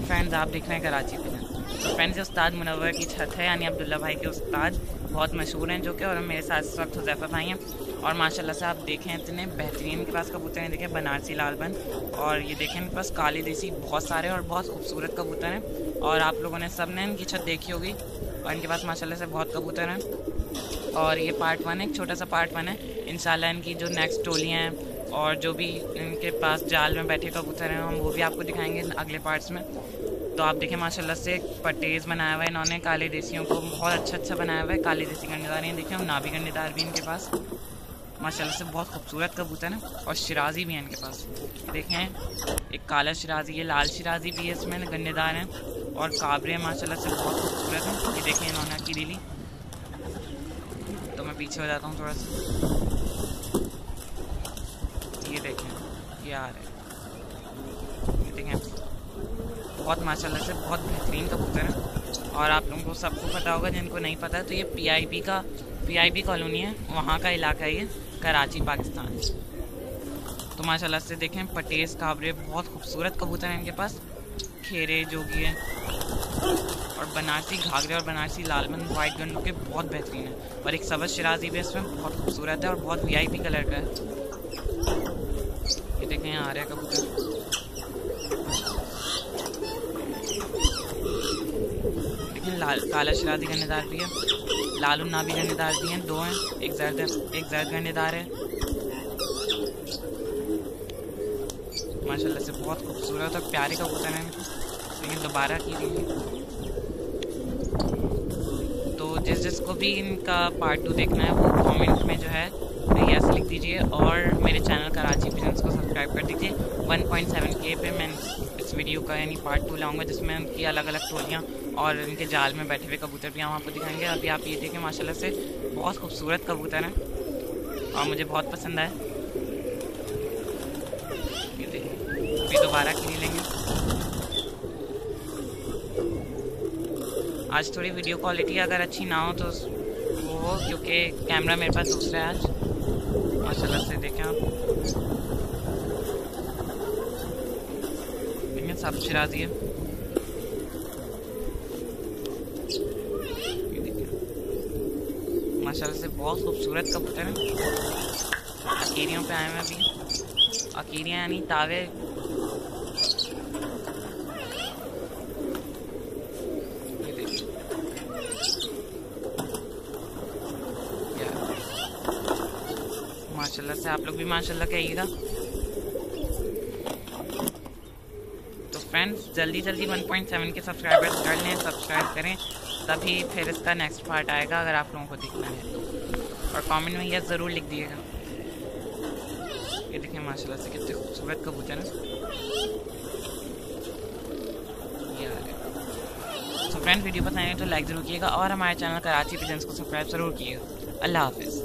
अलैकुम फ्रेंड्स, आप देख रहे हैं कराची पिजन। तो फ्रेंड्स, ये उस्ताद मुनव्वर की छत है, यानी अब्दुल्ला भाई के उस्ताद बहुत मशहूर हैं जो कि, और मेरे साथ इस वक्त हुज़ैफा भाई हैं। और माशाल्लाह से आप देखें इतने बेहतरीन इनके पास कबूतर हैं। देखें बनारसी लालबन, और ये देखें इनके पास काली देसी बहुत सारे और बहुत खूबसूरत कबूतर हैं। और आप लोगों ने सब ने इनकी छत देखी होगी, और इनके पास माशाल्लाह से बहुत कबूतर हैं। और ये पार्ट 1 है, एक छोटा सा पार्ट 1 है। इंशाल्लाह इनकी जो नेक्स्ट टोलियाँ हैं और जो भी इनके पास जाल में बैठे कबूतर हैं, हम वो भी आपको दिखाएंगे अगले पार्ट्स में। तो आप देखें माशाल्लाह से पटेज बनाया हुआ है इन्होंने, काले देसियों को बहुत अच्छा बनाया हुआ है। काले देसी गंडेदार हैं, देखें नाभी गंडेदार भी इनके पास माशाल्लाह से बहुत खूबसूरत कबूतर हैं। और शिराजी भी हैं इनके पास, देखें एक काला शिराजी है, लाल शिराजी भी है, इसमें गंडेदार हैं। और काबरे माशाल्लाह से बहुत खूबसूरत हैं। ये देखें इन्होंने अकीली ली, तो मैं पीछे हो जाता हूँ थोड़ा सा। ये देखें ये आ रहे हैं, ये देखें बहुत माशाल्लाह से बहुत बेहतरीन कबूतर हैं। और आप लोगों को सबको पता होगा, जिनको नहीं पता है तो ये पीआईबी कॉलोनी है, वहाँ का इलाका है ये, कराची पाकिस्तान। तो माशाल्लाह से देखें पटेज काबरे बहुत खूबसूरत कबूतर हैं इनके पास, खेरे जोगी है, और बनारसी घाघरे और बनारसी लालबन वाइट गंडू के बहुत बेहतरीन है। और एक सब्ज़ शिराजी भी इसमें बहुत खूबसूरत है और बहुत वीआईपी कलर का है। ये देखें यहाँ आ रहे हैं कबूतर, लेकिन काला शिराजी गंडेदार भी है, लालू नाभी गंडेदार भी हैं, दो हैं, एक जर्द गंडेदार है। माशाल्लाह से बहुत खूबसूरत और प्यारे कबूतर हैं, लेकिन दोबारा की गई। तो जिसको भी इनका पार्ट 2 देखना है वो कमेंट में जो है यस लिख दीजिए, और मेरे चैनल कराची पिजन्स को सब्सक्राइब कर दीजिए। 1.7K पे मैं इस वीडियो का यानी पार्ट 2 लाऊंगा, जिसमें उनकी अलग अलग टोलियाँ और इनके जाल में बैठे हुए कबूतर भी हम आपको दिखाएंगे। अभी आप ये देखें माशाल्लाह से बहुत खूबसूरत कबूतर हैं और मुझे बहुत पसंद आए। ये देखिए अभी दोबारा खिली लेंगे। आज थोड़ी वीडियो क्वालिटी अगर अच्छी ना हो तो वो हो, क्योंकि कैमरा मेरे पास दूसरा है आज। माशाल्लाह से देखें आप, देखें सब शिराजी है। माशाल्लाह से बहुत खूबसूरत कबूतर हैं। अकीरियों पे आए हैं अभी, अकीरियाँ यानी तावे। माशाल्लाह से आप लोग भी माशाल्लाह कहिएगा। तो फ्रेंड्स जल्दी 1.7 के सब्सक्राइबर्स कर लें, सब्सक्राइब करें, तभी फिर इसका नेक्स्ट पार्ट आएगा अगर आप लोगों को देखना है तो। और कमेंट में यस ज़रूर लिख दिएगा। ये देखें माशाल्लाह से कितने खूबसूरत कबूतर हैं। तो फ्रेंड्स वीडियो पसंद आए तो लाइक ज़रूर कीजिएगा, और हमारे चैनल कराची पिजन्स को सब्सक्राइब ज़रूर कीजिएगा। अल्लाह हाफिज़।